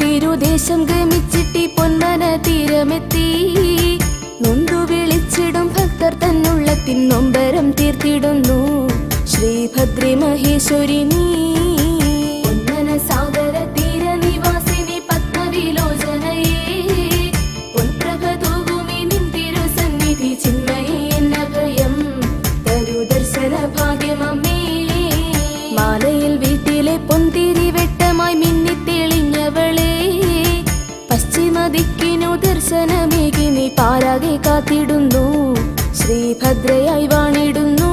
തിരുദേശം ഗമിച്ചിട്ടി പൊന്മന തീരമെത്തി നൊന്തു വിളിച്ചിടും ഭക്തർ തന്നുള്ളത്തിൻ നൊമ്പരം തീർത്തിടുന്നു ശ്രീഭദ്രേ മഹേശ്വരി നീ. പൊന്മന സാഗര തീര നിവാസിനി പത്മവിലോചനയേ പൊൻപ്രഭ തൂകുമി നിൻ തിരുസന്നിധി ചിന്മയേ എന്ന ഭയം തരു ദർശന ഭാഗ്യമമ്മേ. മാലയിൽ വീട്ടിലെ പൊന്തിരി വെട്ടമായി മിന്നിത്തെളിഞ്ഞവളെ പശ്ചിമദിക്കിനു ദർശനമേകി നീ പാരാകെ കാത്തിടുന്നു ശ്രീഭദ്രയായി വാണിടുന്നു.